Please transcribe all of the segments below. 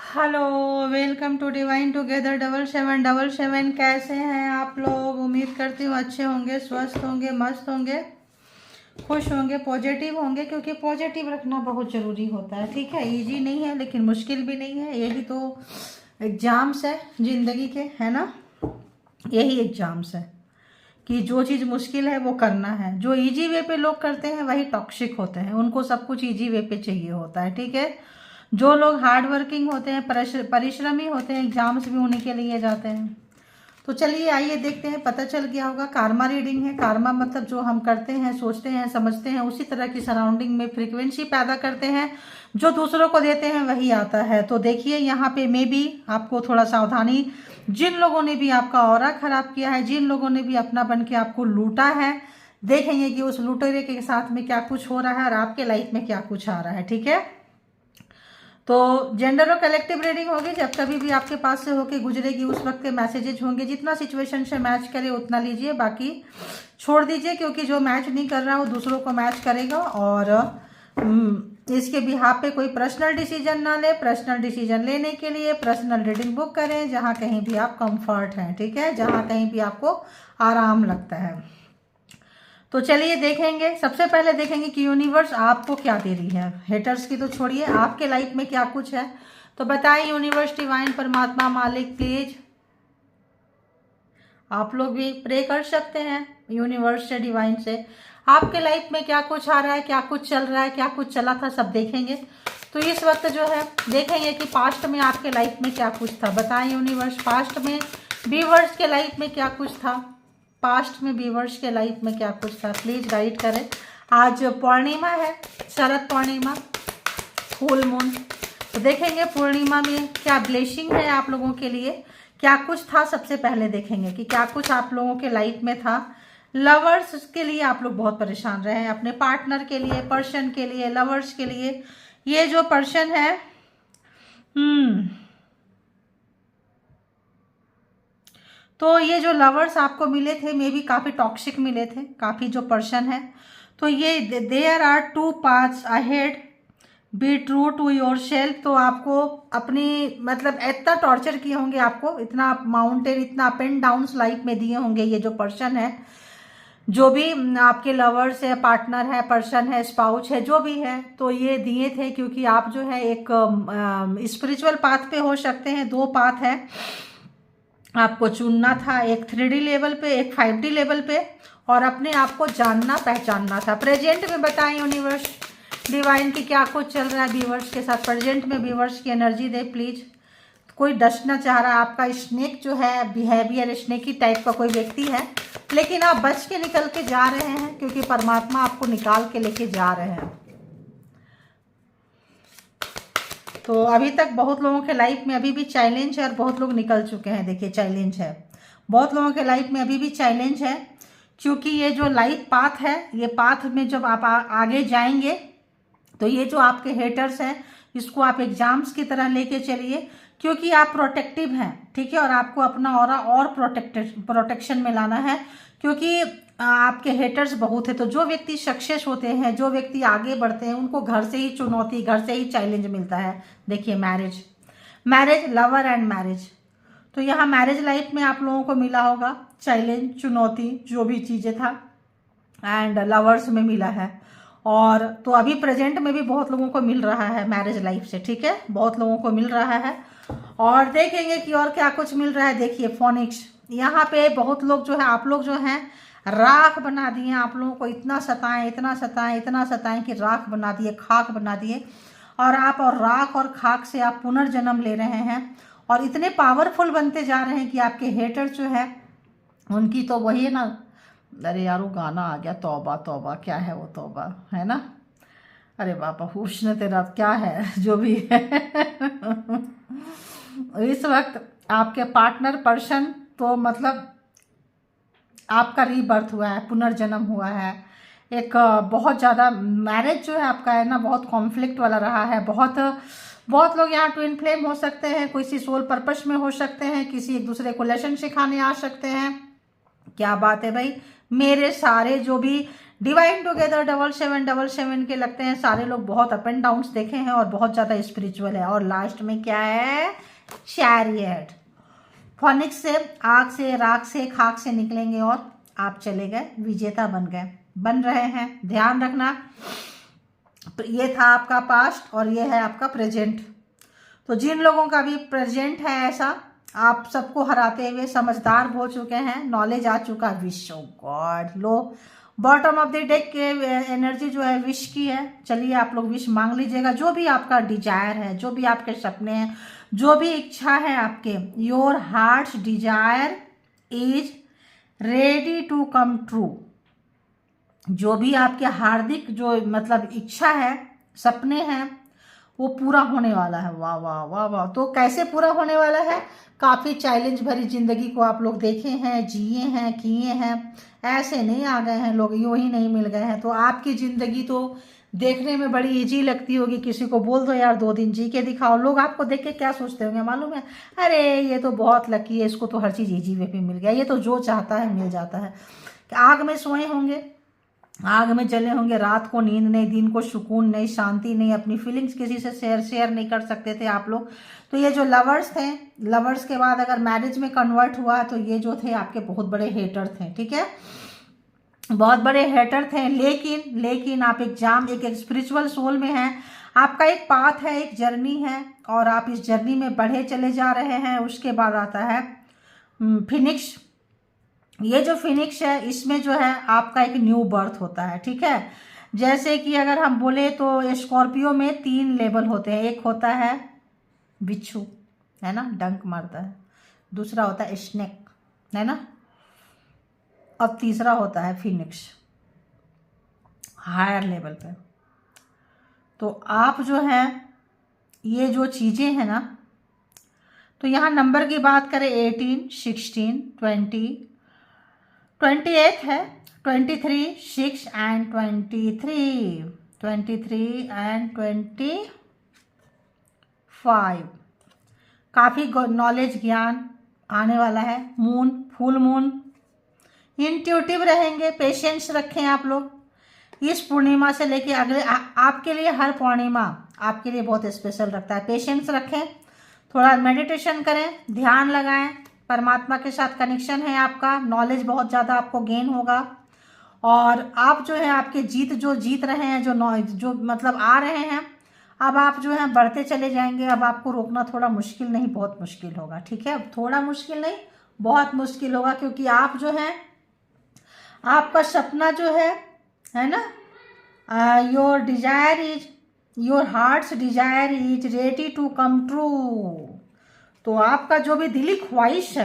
Hello, welcome to divine together 7777। कैसे हैं आप लोग? उम्मीद करती हूँ अच्छे होंगे, स्वस्थ होंगे, मस्त होंगे, खुश होंगे, पॉजिटिव होंगे, क्योंकि पॉजिटिव रखना बहुत ज़रूरी होता है। ठीक है, इजी नहीं है लेकिन मुश्किल भी नहीं है। यही तो एग्ज़ाम्स है ज़िंदगी के, है ना? यही एग्ज़ाम्स है कि जो चीज़ मुश्किल है वो करना है। जो इजी वे पे लोग करते हैं वही टॉक्सिक होते हैं, उनको सब कुछ इजी वे पे चाहिए होता है। ठीक है, जो लोग हार्ड वर्किंग होते हैं, परिश्रमी होते हैं, एग्जाम्स भी उन्हीं के लिए जाते हैं। तो चलिए आइए देखते हैं, पता चल गया होगा। कार्मा रीडिंग है। कार्मा मतलब जो हम करते हैं, सोचते हैं, समझते हैं, उसी तरह की सराउंडिंग में फ्रीक्वेंसी पैदा करते हैं। जो दूसरों को देते हैं वही आता है। तो देखिए यहाँ पे मे भी आपको थोड़ा सावधानी, जिन लोगों ने भी आपका ऑरा खराब किया है, जिन लोगों ने भी अपना बन के आपको लूटा है, देखेंगे कि उस लुटेरे के साथ में क्या कुछ हो रहा है और आपके लाइफ में क्या कुछ आ रहा है। ठीक है, तो जेंडर और कलेक्टिव रीडिंग होगी। जब कभी भी आपके पास से होके गुजरेगी उस वक्त के मैसेजेज होंगे। जितना सिचुएशन से मैच करे उतना लीजिए, बाकी छोड़ दीजिए, क्योंकि जो मैच नहीं कर रहा वो दूसरों को मैच करेगा। और इसके बिहाफ पे कोई पर्सनल डिसीजन ना ले। पर्सनल डिसीजन लेने के लिए पर्सनल रीडिंग बुक करें, जहाँ कहीं भी आप कंफर्ट हैं। ठीक है, जहाँ कहीं भी आपको आराम लगता है। तो चलिए देखेंगे, सबसे पहले देखेंगे कि यूनिवर्स आपको क्या दे रही है। हेटर्स की तो छोड़िए, आपके लाइफ में क्या कुछ है तो बताइए यूनिवर्स, डिवाइन, परमात्मा, मालिक, प्लीज। आप लोग भी प्रे कर सकते हैं यूनिवर्स से, डिवाइन से। आपके लाइफ में क्या कुछ आ रहा है, क्या कुछ चल रहा है, क्या कुछ चला था, सब देखेंगे। तो इस वक्त जो है देखेंगे कि पास्ट में आपके लाइफ में क्या कुछ था। बताएं यूनिवर्स, पास्ट में व्यूअर्स के लाइफ में क्या कुछ था। पास्ट में व्यूअर्स के लाइफ में क्या कुछ था, प्लीज गाइड करें। आज पूर्णिमा है, शरद पूर्णिमा, फुल मून। तो देखेंगे पूर्णिमा में क्या ब्लेसिंग है आप लोगों के लिए, क्या कुछ था। सबसे पहले देखेंगे कि क्या कुछ आप लोगों के लाइफ में था। लवर्स के लिए आप लोग बहुत परेशान रहे हैं, अपने पार्टनर के लिए, पर्सन के लिए, लवर्स के लिए। ये जो पर्सन है, तो ये जो लवर्स आपको मिले थे मे बी काफ़ी टॉक्सिक मिले थे, काफ़ी जो पर्सन है। तो ये there are two paths ahead, be true to your self. तो आपको अपनी मतलब इतना टॉर्चर किए होंगे, आपको इतना माउंटेन, इतना अप एंड डाउन्स लाइफ में दिए होंगे ये जो पर्सन है, जो भी आपके लवर्स है, पार्टनर है, पर्सन है, स्पाउच है, जो भी है। तो ये दिए थे क्योंकि आप जो है एक स्पिरिचुअल पाथ पे हो सकते हैं। दो पाथ है, आपको चुनना था, एक 3D लेवल पे, एक 5D लेवल पे, और अपने आप को जानना पहचानना था। प्रेजेंट में बताएं यूनिवर्स, डिवाइन की क्या कुछ चल रहा है व्यूवर्स के साथ। प्रेजेंट में व्यूवर्स की एनर्जी दे प्लीज। कोई डसना चाह रहा है, आपका स्नेक जो है, बिहेवियर स्नेकी टाइप का कोई व्यक्ति है, लेकिन आप बच के निकल के जा रहे हैं क्योंकि परमात्मा आपको निकाल के लेके जा रहे हैं। तो अभी तक बहुत लोगों के लाइफ में अभी भी चैलेंज है और बहुत लोग निकल चुके हैं। देखिए चैलेंज है, बहुत लोगों के लाइफ में अभी भी चैलेंज है, क्योंकि ये जो लाइफ पाथ है, ये पाथ में जब आप आगे जाएंगे तो ये जो आपके हेटर्स हैं, इसको आप एग्जाम्स की तरह लेके चलिए, क्योंकि आप प्रोटेक्टिव हैं। ठीक है, और आपको अपना ऑरा और प्रोटेक्शन में लाना है, क्योंकि आपके हेटर्स बहुत है। तो जो व्यक्ति सक्सेस होते हैं, जो व्यक्ति आगे बढ़ते हैं, उनको घर से ही चुनौती, घर से ही चैलेंज मिलता है। देखिए मैरिज, लवर एंड मैरिज। तो यहाँ मैरिज लाइफ में आप लोगों को मिला होगा चैलेंज, चुनौती, जो भी चीज़ें था, एंड लवर्स में मिला है। और तो अभी प्रेजेंट में भी बहुत लोगों को मिल रहा है मैरिज लाइफ से। ठीक है, बहुत लोगों को मिल रहा है। और देखेंगे कि और क्या कुछ मिल रहा है। देखिए फोनिक्स, यहाँ पे बहुत लोग जो है, आप लोग जो हैं राख बना दिए। आप लोगों को इतना सताएं, इतना सताएं, इतना सताएं कि राख बना दिए, खाक बना दिए। और आप और राख और खाक से आप पुनर्जन्म ले रहे हैं और इतने पावरफुल बनते जा रहे हैं कि आपके हेटर जो है उनकी तो वही है ना, अरे यार वो गाना आ गया, तौबा तौबा, क्या है वो तौबा, है ना? अरे बाबा हुस्न तेरा क्या है, जो भी है। इस वक्त आपके पार्टनर पर्सन तो मतलब आपका रीबर्थ हुआ है, पुनर्जन्म हुआ है। एक बहुत ज़्यादा मैरिज जो है आपका है ना, बहुत कॉन्फ्लिक्ट वाला रहा है। बहुत लोग यहाँ ट्विन फ्लेम हो सकते हैं, किसी सोल पर्पस में हो सकते हैं, किसी एक दूसरे को लेसन सिखाने आ सकते हैं। क्या बात है भाई। मेरे सारे जो भी डिवाइन टुगेदर 7777 के लगते हैं, सारे लोग बहुत अप एंड डाउन्स देखे हैं और बहुत ज़्यादा स्पिरिचुअल है। और लास्ट में क्या है, चैरियट। फोनिक्स से, आग से, राख से, खाक से निकलेंगे और आप चले गए, विजेता बन गए, बन रहे हैं। ध्यान रखना, ये था आपका पास्ट और ये है आपका प्रेजेंट। तो जिन लोगों का भी प्रेजेंट है ऐसा, आप सबको हराते हुए समझदार हो चुके हैं, नॉलेज आ चुका, wish God. Low, bottom of the deck के एनर्जी जो है विश की है। चलिए आप लोग विश मांग लीजिएगा, जो भी आपका डिजायर है, जो भी आपके सपने हैं, जो भी इच्छा है आपके, your heart's desire is ready to come true. जो भी आपके हार्दिक जो मतलब इच्छा है, सपने हैं, वो पूरा होने वाला है। वाह वाह वाह वाह। तो कैसे पूरा होने वाला है, काफ़ी चैलेंज भरी जिंदगी को आप लोग देखे हैं, जिए हैं, किए हैं। ऐसे नहीं आ गए हैं लोग, यूं ही नहीं मिल गए हैं। तो आपकी ज़िंदगी तो देखने में बड़ी इजी लगती होगी। किसी को बोल दो यार 2 दिन जी के दिखाओ, लोग आपको देख के क्या सोचते होंगे मालूम है, अरे ये तो बहुत लकी है, इसको तो हर चीज़ इजी वे पे मिल गया, ये तो जो चाहता है मिल जाता है। आग में सोए होंगे, आग में जले होंगे, रात को नींद नहीं, दिन को सुकून नहीं, शांति नहीं, अपनी फीलिंग्स किसी से शेयर नहीं कर सकते थे आप लोग। तो ये जो लवर्स थे, लवर्स के बाद अगर मैरिज में कन्वर्ट हुआ तो ये जो थे आपके बहुत बड़े हेटर थे, ठीक है, बहुत बड़े हेटर थे। लेकिन आप एक स्पिरिचुअल सोल में हैं, आपका एक पाथ है, एक जर्नी है और आप इस जर्नी में बढ़े चले जा रहे हैं। उसके बाद आता है फिनिक्स। ये जो फिनिक्स है, इसमें जो है आपका एक न्यू बर्थ होता है, ठीक है। जैसे कि अगर हम बोले तो स्कॉर्पियो में 3 लेवल होते हैं। एक होता है बिच्छू, है ना, डंक मारता है। दूसरा होता है स्नेक, है ना, और तीसरा होता है फिनिक्स, हायर लेवल पे। तो आप जो है ये जो चीज़ें हैं ना, तो यहाँ नंबर की बात करें 18, 16, 20, 28 है, 23, 6 एंड 23 एंड 25। काफ़ी नॉलेज, ज्ञान आने वाला है। मून, फुल मून, इंट्यूटिव रहेंगे, पेशेंस रखें आप लोग। इस पूर्णिमा से लेके अगले आपके लिए हर पूर्णिमा आपके लिए बहुत स्पेशल रखता है। पेशेंस रखें, थोड़ा मेडिटेशन करें, ध्यान लगाएं, परमात्मा के साथ कनेक्शन है आपका, नॉलेज बहुत ज़्यादा आपको गेन होगा। और आप जो है आपके जीत रहे हैं, जो मतलब आ रहे हैं, अब आप जो है बढ़ते चले जाएंगे। अब आपको रोकना थोड़ा मुश्किल नहीं, बहुत मुश्किल होगा, ठीक है। थोड़ा मुश्किल नहीं, बहुत मुश्किल होगा, क्योंकि आप जो है, आपका सपना जो है ना, your heart's desire is ready to come true. तो आपका जो भी दिली ख्वाहिश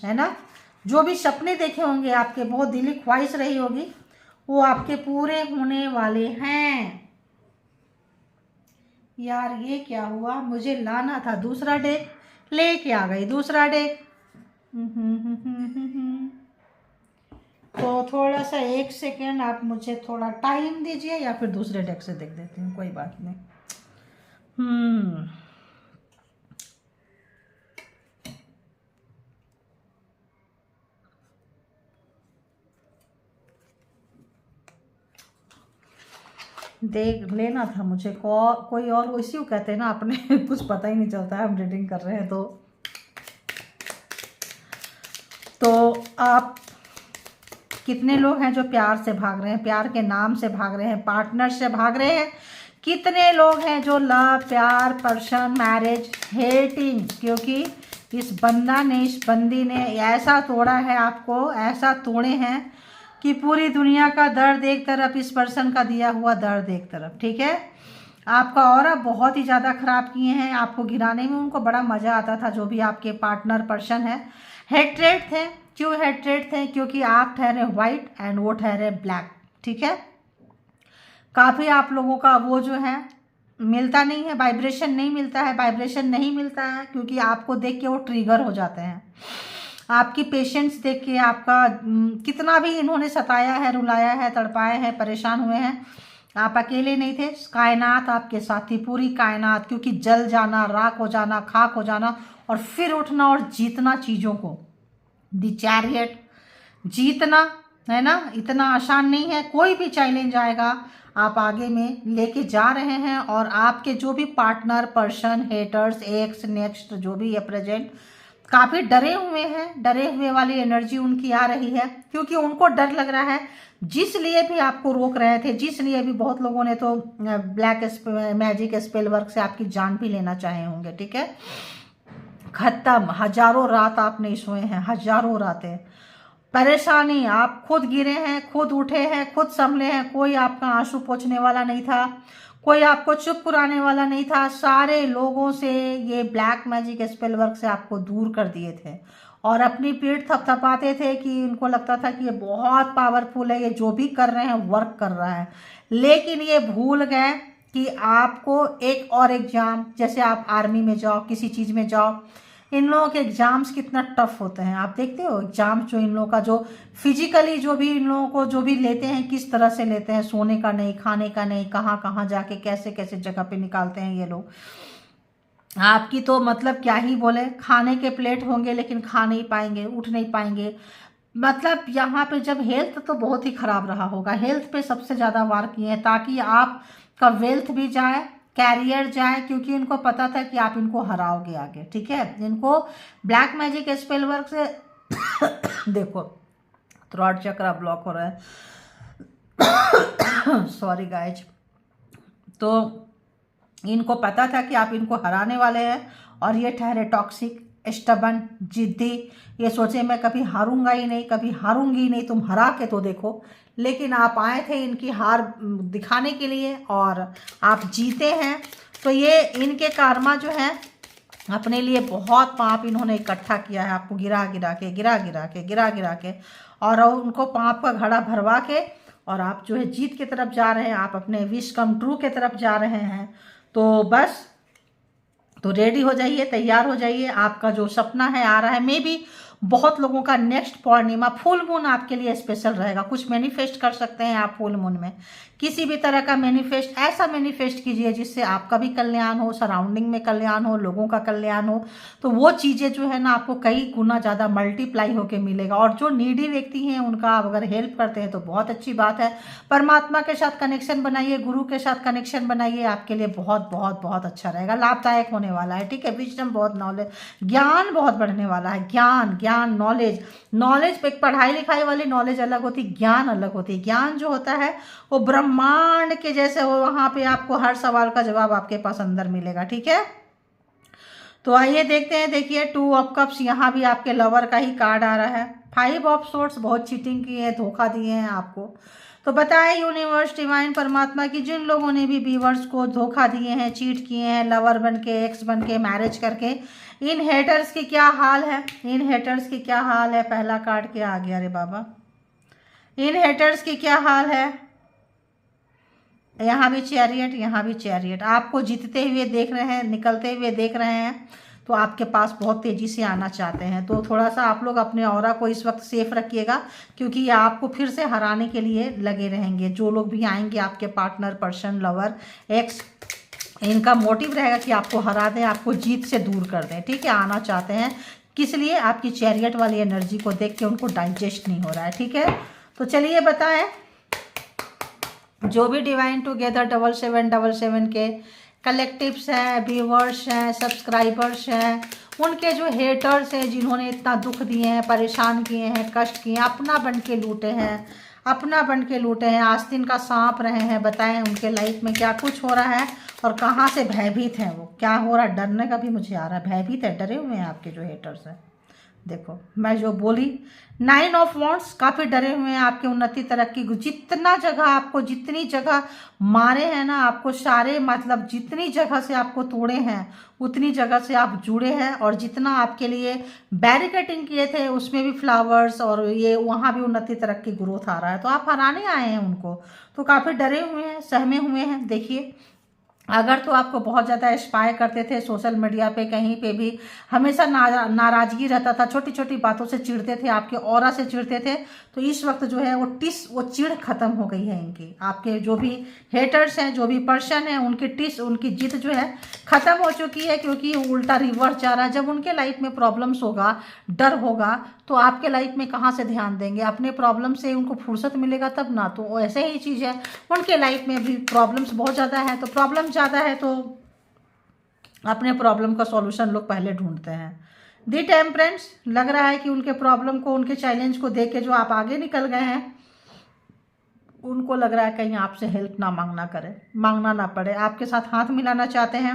है ना, जो भी सपने देखे होंगे आपके, बहुत दिली ख्वाहिश रही होगी, वो आपके पूरे होने वाले हैं। यार ये क्या हुआ, मुझे लाना था दूसरा डेक, लेके आ गई दूसरा डेक। तो थोड़ा सा 1 सेकेंड आप मुझे थोड़ा टाइम दीजिए, या फिर दूसरे डेक से देख देती हूँ, कोई बात नहीं। देख लेना था मुझे, कोई और इसी को कहते हैं ना अपने कुछ पता ही नहीं चलता है, हम रीडिंग कर रहे हैं। तो आप कितने लोग हैं जो प्यार से भाग रहे हैं, प्यार के नाम से भाग रहे हैं, पार्टनर से भाग रहे हैं? कितने लोग हैं जो लव, प्यार, पर्सन, मैरिज, हेटिंग? क्योंकि इस बंदा ने, इस बंदी ने ऐसा तोड़ा है आपको, ऐसा तोड़े हैं कि पूरी दुनिया का दर्द एक तरफ, इस पर्सन का दिया हुआ दर्द एक तरफ, ठीक है। आपका ऑरा बहुत ही ज़्यादा ख़राब किए हैं, आपको गिराने में उनको बड़ा मज़ा आता था, जो भी आपके पार्टनर पर्सन है। हेट्रेड थे, क्यों हेट्रेड थे? क्योंकि आप ठहरे वाइट एंड वो ठहरे ब्लैक, ठीक है। काफ़ी आप लोगों का वो जो है मिलता नहीं है, वाइब्रेशन नहीं मिलता है, वाइब्रेशन नहीं मिलता है, क्योंकि आपको देख के वो ट्रिगर हो जाते हैं। आपकी पेशेंस देख के, आपका कितना भी इन्होंने सताया है, रुलाया है, तड़पाया है, परेशान हुए हैं, आप अकेले नहीं थे, कायनात आपके साथ थी, पूरी कायनात। क्योंकि जल जाना, राख हो जाना, खाक हो जाना और फिर उठना और जीतना चीज़ों को, द चैरियट, जीतना, है ना, इतना आसान नहीं है। कोई भी चैलेंज आएगा आप आगे में लेके जा रहे हैं, और आपके जो भी partner, person, haters, x, next जो भी है प्रेजेंट, काफ़ी डरे हुए हैं। डरे हुए वाली एनर्जी उनकी आ रही है, क्योंकि उनको डर लग रहा है। जिस लिए भी आपको रोक रहे थे, जिस लिए भी बहुत लोगों ने तो ब्लैक मैजिक स्पेल वर्क से आपकी जान भी लेना चाहे होंगे, ठीक है। खत्म, हजारों रात आप नहीं सोए हैं, हजारों रातें परेशानी, आप खुद गिरे हैं, खुद उठे हैं, खुद संभले हैं। कोई आपका आंसू पोंछने वाला नहीं था, कोई आपको चुप कराने वाला नहीं था। सारे लोगों से ये ब्लैक मैजिक स्पेल वर्क से आपको दूर कर दिए थे, और अपनी पीठ थपथपाते थे कि इनको लगता था कि ये बहुत पावरफुल है, ये जो भी कर रहे हैं वर्क कर रहा है। लेकिन ये भूल गए कि आपको एक और एग्जाम, जैसे आप आर्मी में जाओ, किसी चीज़ में जाओ, इन लोगों के एग्जाम्स कितना टफ होते हैं। आप देखते हो एग्जाम जो इन लोगों का, जो फिजिकली जो भी इन लोगों को जो भी लेते हैं, किस तरह से लेते हैं, सोने का नहीं, खाने का नहीं, कहाँ कहाँ जाके कैसे कैसे जगह पे निकालते हैं ये लोग। आपकी तो मतलब क्या ही बोले, खाने के प्लेट होंगे लेकिन खा नहीं पाएंगे, उठ नहीं पाएंगे। मतलब यहाँ पे जब हेल्थ तो बहुत ही खराब रहा होगा, हेल्थ पे सबसे ज़्यादा वार किए हैं, ताकि आपका वेल्थ भी जाए, कैरियर जाए, क्योंकि इनको पता था कि आप इनको हराओगे आगे, ठीक है। इनको ब्लैक मैजिक स्पेल वर्क से देखो थ्रोट चक्र ब्लॉक हो रहा है सॉरी गाइज। तो इनको पता था कि आप इनको हराने वाले हैं, और ये ठहरे टॉक्सिक, स्टबन, जिद्दी। ये सोचे मैं कभी हारूंगा ही नहीं, कभी हारूंगी ही नहीं, तुम हरा के तो देखो। लेकिन आप आए थे इनकी हार दिखाने के लिए, और आप जीते हैं। तो ये इनके कर्मा जो है अपने लिए बहुत पाप इन्होंने इकट्ठा किया है, आपको गिरा गिरा के, और उनको पाप का घड़ा भरवा के, और आप जो है जीत की तरफ जा रहे हैं, आप अपने विश कम ट्रू के तरफ जा रहे हैं। तो बस, तो रेडी हो जाइए, तैयार हो जाइए। आपका जो सपना है आ रहा है। मे बी बहुत लोगों का नेक्स्ट पूर्णिमा, फुल मून आपके लिए स्पेशल रहेगा। कुछ मैनिफेस्ट कर सकते हैं आप फुल मून में, किसी भी तरह का मैनिफेस्ट, ऐसा मैनिफेस्ट कीजिए जिससे आपका भी कल्याण हो, सराउंडिंग में कल्याण हो, लोगों का कल्याण हो। तो वो चीज़ें जो है ना आपको कई गुना ज़्यादा मल्टीप्लाई होकर मिलेगा। और जो नीडी व्यक्ति हैं उनका अगर हेल्प करते हैं तो बहुत अच्छी बात है। परमात्मा के साथ कनेक्शन बनाइए, गुरु के साथ कनेक्शन बनाइए, आपके लिए बहुत बहुत बहुत अच्छा रहेगा, लाभदायक होने वाला है, ठीक है। विजडम बहुत, नॉलेज, ज्ञान बहुत बढ़ने वाला है। ज्ञान नॉलेज पे पढ़ाई लिखाई वाली नॉलेज अलग होती, ज्ञान अलग होती। ज्ञान जो होता है वो ब्रह्मांड के जैसे हो, वहां पे आपको हर सवाल का जवाब आपके पास अंदर मिलेगा, ठीक है। तो आइए देखते हैं। देखिए 2 ऑफ कप्स, यहाँ भी आपके लवर का ही कार्ड आ रहा है। 5 ऑफ सोर्ड्स, बहुत चीटिंग की है, धोखा दिए हैं आपको। तो बताए यूनिवर्स, डिवाइन, परमात्मा की जिन लोगों ने भी व्यूअर्स को धोखा दिए हैं, चीट किए हैं, लवर बन के, एक्स बन के, मैरिज करके, इन हेटर्स की क्या हाल है, इन हेटर्स की क्या हाल है। पहला कार्ड क्या आ गया रे बाबा, इन हेटर्स की क्या हाल है। यहाँ भी चैरियट, यहाँ भी चैरियट। आपको जीतते हुए देख रहे हैं, निकलते हुए देख रहे हैं, तो आपके पास बहुत तेज़ी से आना चाहते हैं। तो थोड़ा सा आप लोग अपने ऑरा को इस वक्त सेफ रखिएगा, क्योंकि ये आपको फिर से हराने के लिए लगे रहेंगे। जो लोग भी आएंगे, आपके पार्टनर, पर्सन, लवर, एक्स, इनका मोटिव रहेगा कि आपको हरा दें, आपको जीत से दूर कर दें, ठीक है। आना चाहते हैं, किस लिए, आपकी चैरियट वाली एनर्जी को देख के उनको डाइजेस्ट नहीं हो रहा है, ठीक है। तो चलिए बताएं, जो भी डिवाइन टुगेदर 7777 के कलेक्टिव्स हैं, व्यूवर्स हैं, सब्सक्राइबर्स हैं, उनके जो हेटर्स हैं, जिन्होंने इतना दुख दिए हैं, परेशान किए हैं, कष्ट किए हैं, अपना बन के लूटे हैं, अपना बन के लूटे हैं, आस्तीन का सांप रहे हैं, बताएं उनके लाइफ में क्या कुछ हो रहा है और कहाँ से भयभीत हैं वो, क्या हो रहा है। डरने का भी मुझे आ रहा है, भयभीत है, डरे हुए हैं आपके जो हेटर्स हैं। देखो मैं जो बोली, 9 ऑफ वॉन्ड्स, काफ़ी डरे हुए हैं आपके उन्नति तरक्की। जितना जगह आपको, जितनी जगह मारे हैं ना आपको, सारे मतलब जितनी जगह से आपको तोड़े हैं उतनी जगह से आप जुड़े हैं। और जितना आपके लिए बैरिकेटिंग किए थे उसमें भी फ्लावर्स, और ये वहाँ भी उन्नति तरक्की ग्रोथ आ रहा है। तो आप हराने आए हैं उनको, तो काफ़ी डरे हुए हैं, सहमे हुए हैं। देखिए अगर तो आपको बहुत ज़्यादा स्पाई करते थे सोशल मीडिया पे, कहीं पे भी हमेशा नाराज़गी रहता था, छोटी छोटी बातों से चिढ़ते थे, आपके ऑरा से चिढ़ते थे, तो इस वक्त जो है वो चिढ़ खत्म हो गई है इनकी। आपके जो भी हेटर्स हैं, जो भी पर्सन हैं, उनकी जिद जो है खत्म हो चुकी है, क्योंकि उल्टा रिवर्स जा रहा है। जब उनके लाइफ में प्रॉब्लम्स होगा, डर होगा, तो आपके लाइफ में कहाँ से ध्यान देंगे? अपने प्रॉब्लम से उनको फुर्सत मिलेगा तब ना। तो ऐसे ही चीज़ है, उनके लाइफ में भी प्रॉब्लम्स बहुत ज़्यादा है। तो प्रॉब्लम ज़्यादा है तो अपने प्रॉब्लम का सॉल्यूशन लोग पहले ढूंढते हैं। दी टेम्परेंस, लग रहा है कि उनके प्रॉब्लम को, उनके चैलेंज को देख के जो आप आगे निकल गए हैं, उनको लग रहा है कहीं आपसे हेल्प ना मांगना ना पड़े, आपके साथ हाथ मिलाना चाहते हैं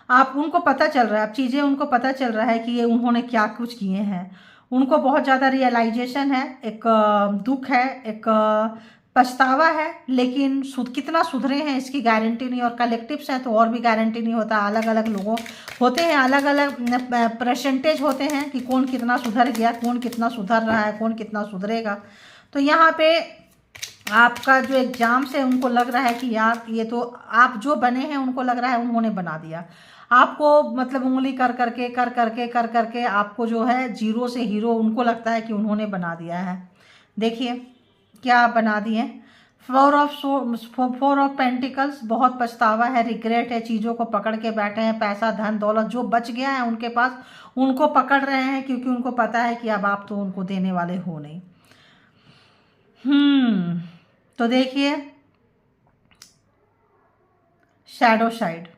आप। उनको पता चल रहा है, अब चीज़ें उनको पता चल रहा है कि ये उन्होंने क्या कुछ किए हैं। उनको बहुत ज़्यादा रियलाइजेशन है, एक दुख है, एक पछतावा है, लेकिन कितना सुधरे हैं इसकी गारंटी नहीं। और कलेक्टिव्स हैं तो और भी गारंटी नहीं होता। अलग अलग लोगों होते हैं, अलग अलग परसेंटेज होते हैं कि कौन कितना सुधर गया, कौन कितना सुधर रहा है, कौन कितना सुधरेगा। तो यहाँ पे आपका जो एग्जाम से उनको लग रहा है कि यार ये तो आप जो बने हैं, उनको लग रहा है उन्होंने बना दिया आपको। मतलब उंगली कर करके आपको जो है जीरो से हीरो, उनको लगता है कि उन्होंने बना दिया है। देखिए क्या बना दिए। फोर ऑफ पेंटिकल्स, बहुत पछतावा है, रिग्रेट है, चीज़ों को पकड़ के बैठे हैं। पैसा, धन, दौलत जो बच गया है उनके पास, उनको पकड़ रहे हैं, क्योंकि उनको पता है कि अब आप तो उनको देने वाले हो नहीं। तो देखिए, शैडो साइड,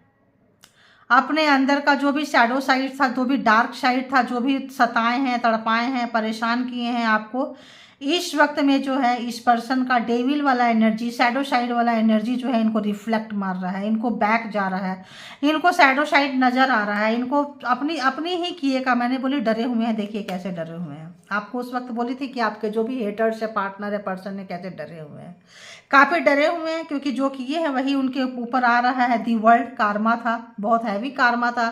अपने अंदर का जो भी शैडो साइड था, जो भी डार्क साइड था, जो भी सताए हैं, तड़पाए हैं, परेशान किए हैं आपको, इस वक्त में जो है इस पर्सन का डेविल वाला एनर्जी, शैडो साइड वाला एनर्जी जो है इनको रिफ्लेक्ट मार रहा है, इनको बैक जा रहा है, इनको शैडो साइड नजर आ रहा है, इनको अपनी ही किए का। मैंने बोली डरे हुए हैं, देखिए कैसे डरे हुए हैं। आपको उस वक्त बोली थी कि आपके जो भी हेटर्स है, पार्टनर है, पर्सन है, कैसे डरे हुए हैं, काफ़ी डरे हुए हैं, क्योंकि जो किए हैं वही उनके ऊपर आ रहा है। दी वर्ल्ड कार्मा था, बहुत हैवी कार्मा था,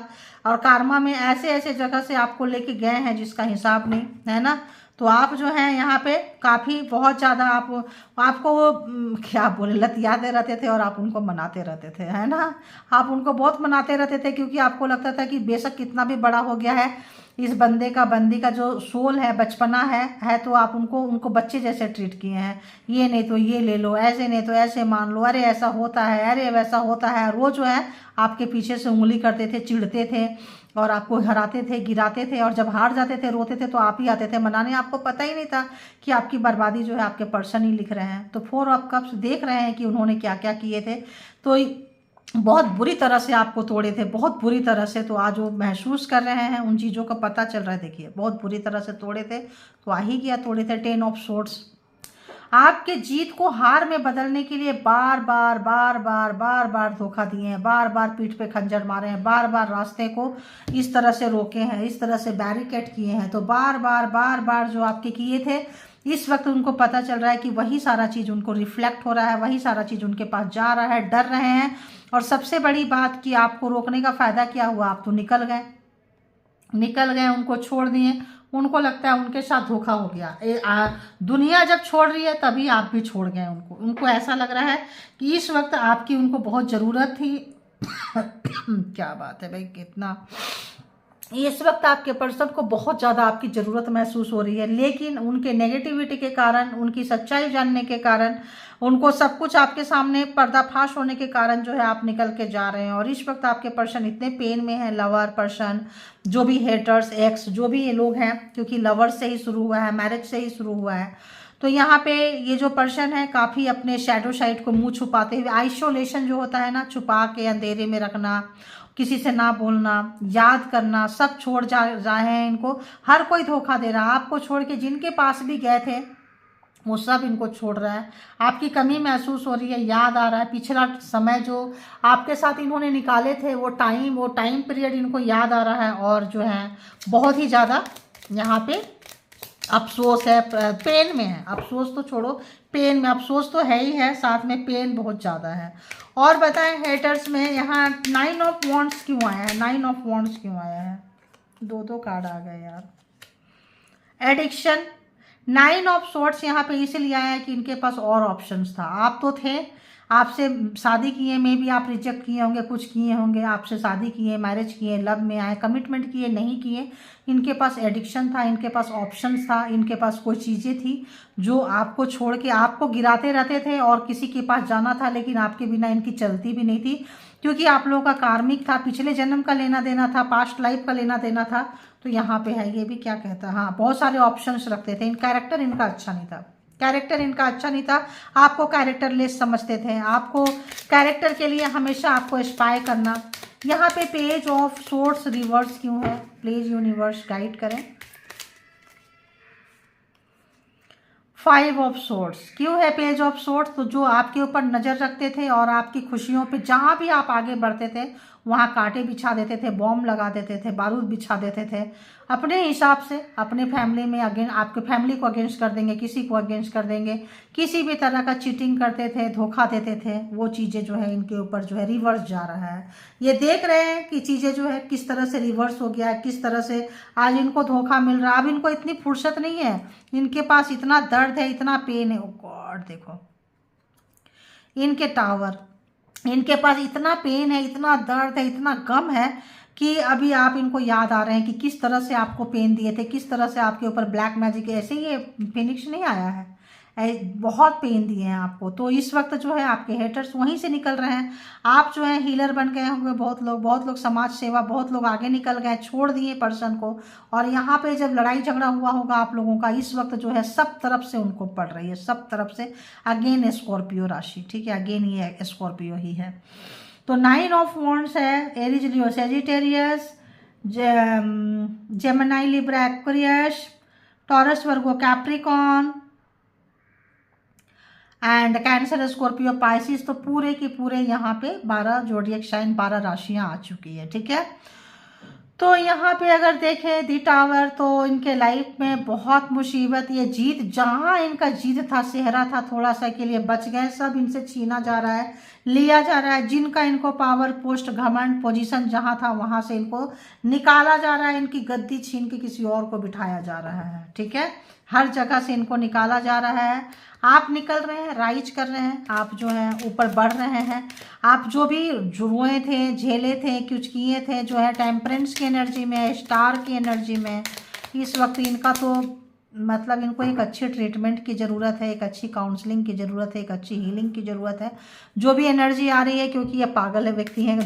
और कार्मा में ऐसे ऐसे जगह से आपको लेके गए हैं जिसका हिसाब नहीं है ना। तो आप जो हैं यहाँ पे काफ़ी बहुत ज़्यादा आपको वो क्या बोले, लतियाते रहते थे और आप उनको मनाते रहते थे, है ना। आप उनको बहुत मनाते रहते थे, क्योंकि आपको लगता था कि बेशक कितना भी बड़ा हो गया है, इस बंदी का जो सोल है, बचपना है तो आप उनको बच्चे जैसे ट्रीट किए हैं। ये नहीं तो ये ले लो, ऐसे नहीं तो ऐसे मान लो, अरे ऐसा होता है, अरे वैसा होता है। रोज जो है आपके पीछे से उंगली करते थे, चिढ़ते थे, और आपको हराते थे, गिराते थे, और जब हार जाते थे, रोते थे, तो आप ही आते थे मनाने। आपको पता ही नहीं था कि आपकी बर्बादी जो है आपके पर्सन ही लिख रहे हैं। तो 4 ऑफ कप्स देख रहे हैं कि उन्होंने क्या क्या किए थे, तो बहुत बुरी तरह से आपको तोड़े थे, बहुत बुरी तरह से। तो आज वो महसूस कर रहे हैं, उन चीज़ों का पता चल रहा है। देखिए बहुत बुरी तरह से तोड़े थे, तो आ ही गया, तोड़े थे। 10 ऑफ सोर्ड्स, आपके जीत को हार में बदलने के लिए बार बार धोखा दिए हैं, बार बार पीठ पे खंजर मारे हैं, बार बार रास्ते को इस तरह से रोके हैं, इस तरह से बैरिकेड किए हैं। तो बार बार जो आपके किए थे, इस वक्त उनको पता चल रहा है कि वही सारा चीज़ उनको रिफ्लेक्ट हो रहा है, वही सारा चीज़ उनके पास जा रहा है, डर रहे हैं। और सबसे बड़ी बात कि आपको रोकने का फ़ायदा क्या हुआ, आप तो निकल गए, उनको छोड़ दिए। उनको लगता है उनके साथ धोखा हो गया। दुनिया जब छोड़ रही है तभी आप भी छोड़ गए उनको ऐसा लग रहा है कि इस वक्त आपकी उनको बहुत ज़रूरत थी। क्या बात है भाई, कितना इस वक्त आपके पर्सन को बहुत ज़्यादा आपकी ज़रूरत महसूस हो रही है, लेकिन उनके नेगेटिविटी के कारण, उनकी सच्चाई जानने के कारण, उनको सब कुछ आपके सामने पर्दाफाश होने के कारण जो है आप निकल के जा रहे हैं। और इस वक्त आपके पर्सन इतने पेन में है, लवर, पर्सन, जो भी हेटर्स, एक्स, जो भी ये लोग हैं, क्योंकि लवर से ही शुरू हुआ है, मैरिज से ही शुरू हुआ है। तो यहाँ पे ये जो पर्सन है काफ़ी अपने शैडो साइड को मुँह छुपाते हुए, आइसोलेशन जो होता है ना, छुपा के अंधेरे में रखना, किसी से ना बोलना, याद करना, सब छोड़ जाए हैं इनको। हर कोई धोखा दे रहा है आपको छोड़ के, जिनके पास भी गए थे वो सब इनको छोड़ रहा है। आपकी कमी महसूस हो रही है, याद आ रहा है पिछला समय जो आपके साथ इन्होंने निकाले थे, वो टाइम पीरियड इनको याद आ रहा है। और जो है बहुत ही ज़्यादा यहाँ पे अफसोस है, पेन में है। अफसोस तो छोड़ो, पेन में, अफसोस तो है ही है, साथ में पेन बहुत ज़्यादा है। और बताएं हेटर्स में यहाँ 9 ऑफ वॉन्ड्स क्यों आया है, 9 ऑफ वॉन्ड्स क्यों आया है? दो कार्ड आ गए यार। एडिक्शन, 9 ऑफ सोर्ड्स यहाँ पे इसलिए आया है कि इनके पास और ऑप्शंस था। आप तो थे, आपसे शादी किए में भी आप रिजेक्ट किए होंगे, कुछ किए होंगे, आपसे शादी किए, मैरिज किए, लव में आए, कमिटमेंट किए, नहीं किए। इनके पास एडिक्शन था, इनके पास ऑप्शंस था, इनके पास कोई चीज़ें थी जो आपको छोड़ के आपको गिराते रहते थे और किसी के पास जाना था, लेकिन आपके बिना इनकी चलती भी नहीं थी, क्योंकि आप लोगों का कार्मिक था, पिछले जन्म का लेना देना था, पास्ट लाइफ का लेना देना था। तो यहाँ पे है, ये भी क्या कहता है, हाँ बहुत सारे ऑप्शंस रखते थे। इन कैरेक्टर इनका अच्छा नहीं था, कैरेक्टर इनका अच्छा नहीं था, आपको कैरेक्टर लेस समझते थे, आपको कैरेक्टर के लिए हमेशा आपको स्पाई करना। यहाँ पे पेज ऑफ सोर्स रिवर्स क्यों है, प्लीज यूनिवर्स गाइड करें। 5 ऑफ सोर्स क्यों है पेज ऑफ सोर्स, तो जो आपके ऊपर नज़र रखते थे और आपकी खुशियों पे जहाँ भी आप आगे बढ़ते थे वहाँ कांटे बिछा देते थे, बॉम्ब लगा देते थे, बारूद बिछा देते थे अपने हिसाब से, अपने फैमिली में अगेंस्ट, आपके फैमिली को अगेंस्ट कर देंगे, किसी को अगेंस्ट कर देंगे, किसी भी तरह का चीटिंग करते थे, धोखा देते थे। वो चीज़ें जो है इनके ऊपर जो है रिवर्स जा रहा है। ये देख रहे हैं कि चीज़ें जो है किस तरह से रिवर्स हो गया है, किस तरह से आज इनको धोखा मिल रहा है। अब इनको इतनी फुर्सत नहीं है, इनके पास इतना दर्द है, इतना पेन है। ओ गॉड, देखो इनके टावर, इनके पास इतना पेन है, इतना दर्द है, इतना गम है कि अभी आप इनको याद आ रहे हैं कि किस तरह से आपको पेन दिए थे, किस तरह से आपके ऊपर ब्लैक मैजिक, ऐसे ही ये फिनिक्स नहीं आया है, बहुत पेन दिए हैं आपको। तो इस वक्त जो है आपके हेटर्स वहीं से निकल रहे हैं। आप जो है हीलर बन गए होंगे, बहुत लोग समाज सेवा, बहुत लोग आगे निकल गए, छोड़ दिए पर्सन को। और यहाँ पे जब लड़ाई झगड़ा हुआ होगा आप लोगों का, इस वक्त जो है सब तरफ से उनको पड़ रही है, सब तरफ से। अगेन स्कॉर्पियो राशि, ठीक है, अगेन ये स्कॉर्पियो ही है। तो 9 ऑफ वॉन्ड्स है, Aries, Leo, Sagittarius, Gemini, Libra, Aquarius, taurus, Virgo, Capricorn and cancer, Scorpio, Pisces. तो पूरे के पूरे यहाँ पे 12 जोडियक साइन, 12 राशियाँ आ चुकी है, ठीक है। तो यहाँ पे अगर देखें दी टावर, तो इनके लाइफ में बहुत मुसीबत, ये जीत, जहाँ इनका जीत था, सेहरा था, थोड़ा सा के लिए बच गए, सब इनसे छीना जा रहा है, लिया जा रहा है। जिनका इनको पावर, पोस्ट, घमंड, पोजीशन जहाँ था वहाँ से इनको निकाला जा रहा है, इनकी गद्दी छीन के किसी और को बिठाया जा रहा है, ठीक है। हर जगह से इनको निकाला जा रहा है। आप निकल रहे हैं, राइज कर रहे हैं, आप जो है ऊपर बढ़ रहे हैं। आप जो भी जुए थे, झेले थे, कुछ किए थे, जो है टेम्परेंस की एनर्जी में, स्टार की एनर्जी में, इस वक्त इनका तो मतलब इनको एक अच्छी ट्रीटमेंट की ज़रूरत है, एक अच्छी काउंसलिंग की ज़रूरत है, एक अच्छी हीलिंग की ज़रूरत है। जो भी एनर्जी आ रही है, क्योंकि ये पागल है व्यक्ति हैं,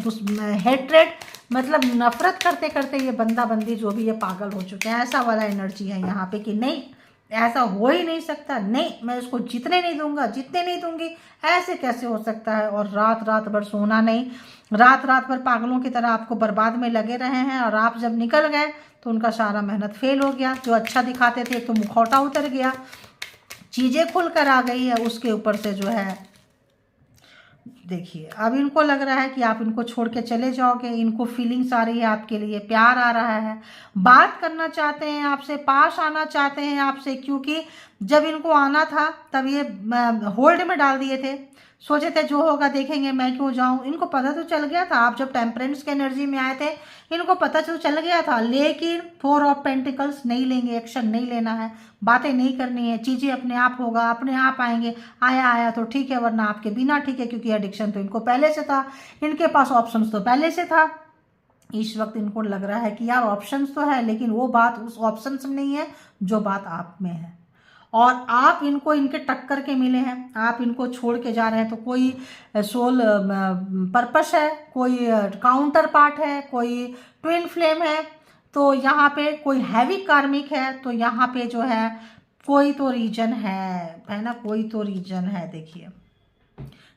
हेट्रेड मतलब नफरत करते करते ये बंदा बंदी जो भी ये पागल हो चुके हैं, ऐसा वाला एनर्जी है यहाँ पे कि नहीं ऐसा हो ही नहीं सकता, नहीं मैं इसको जीतने नहीं दूंगा, जीतने नहीं दूंगी, ऐसे कैसे हो सकता है। और रात रात भर सोना नहीं, रात रात भर पागलों की तरह आपको बर्बाद में लगे रहे हैं। और आप जब निकल गए तो उनका सारा मेहनत फेल हो गया। जो अच्छा दिखाते थे तो मुखौटा उतर गया, चीज़ें खुल कर आ गई है, उसके ऊपर से जो है देखिए अब इनको लग रहा है कि आप इनको छोड़ के चले जाओगे। इनको फीलिंग्स आ रही है आपके लिए, प्यार आ रहा है, बात करना चाहते हैं आपसे, पास आना चाहते हैं आपसे, क्योंकि जब इनको आना था तब ये होल्ड में डाल दिए थे, सोचे थे जो होगा देखेंगे, मैं क्यों जाऊं। इनको पता तो चल गया था, आप जब टेम्परेंस की एनर्जी में आए थे इनको पता तो चल गया था, लेकिन 4 ऑफ पेंटिकल्स नहीं लेंगे, एक्शन नहीं लेना है, बातें नहीं करनी है, चीज़ें अपने आप होगा, अपने आप आएंगे। आया तो ठीक है, वरना आपके बिना ठीक है, क्योंकि एडिक्शन तो इनको पहले से था, इनके पास ऑप्शंस तो पहले से था। इस वक्त इनको लग रहा है कि यार ऑप्शंस तो है, लेकिन वो बात उस ऑप्शंस में नहीं है जो बात आप में है। और आप इनको इनके टक्कर के मिले हैं, आप इनको छोड़ के जा रहे हैं, तो कोई सोल पर्पस है, कोई काउंटर पार्ट है, कोई ट्विन फ्लेम है, तो यहाँ पे कोई हैवी कार्मिक है, तो यहाँ पे जो है कोई तो रीजन है ना, कोई तो रीजन है। देखिए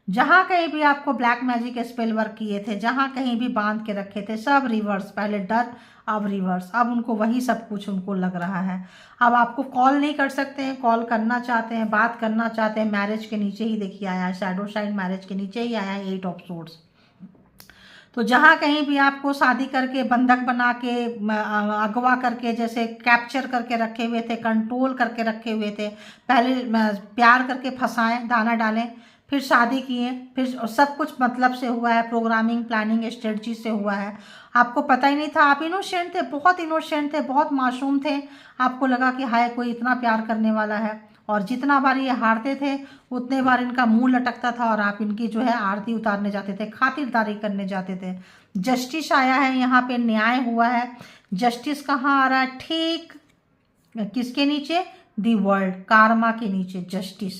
जहाँ कहीं भी आपको ब्लैक मैजिक स्पेल वर्क किए थे, जहाँ कहीं भी बांध के रखे थे, सब रिवर्स, पहले डर अब रिवर्स, अब उनको वही सब कुछ उनको लग रहा है। अब आपको कॉल नहीं कर सकते हैं, कॉल करना चाहते हैं, बात करना चाहते हैं। मैरिज के नीचे ही देखिए आया है, शैडो साइड मैरिज के नीचे ही आया है 8 ऑफ सोर्ड्स। तो जहाँ कहीं भी आपको शादी करके, बंधक बना के, अगवा करके, जैसे कैप्चर करके रखे हुए थे, कंट्रोल करके रखे हुए थे, पहले प्यार करके फंसाएं, दाना डालें, फिर शादी किए, फिर सब कुछ मतलब से हुआ है, प्रोग्रामिंग, प्लानिंग, स्ट्रेटजी से हुआ है। आपको पता ही नहीं था, आप इनोसेंट थे, बहुत इनोसेंट थे, बहुत मासूम थे। आपको लगा कि हाय कोई इतना प्यार करने वाला है, और जितना बार ये हारते थे उतने बार इनका मुंह लटकता था और आप इनकी जो है आरती उतारने जाते थे, खातिरदारी करने जाते थे। जस्टिस आया है, यहाँ पे न्याय हुआ है। जस्टिस कहाँ आ रहा है? ठीक किसके नीचे? दी वर्ल्ड, कारमा के नीचे जस्टिस।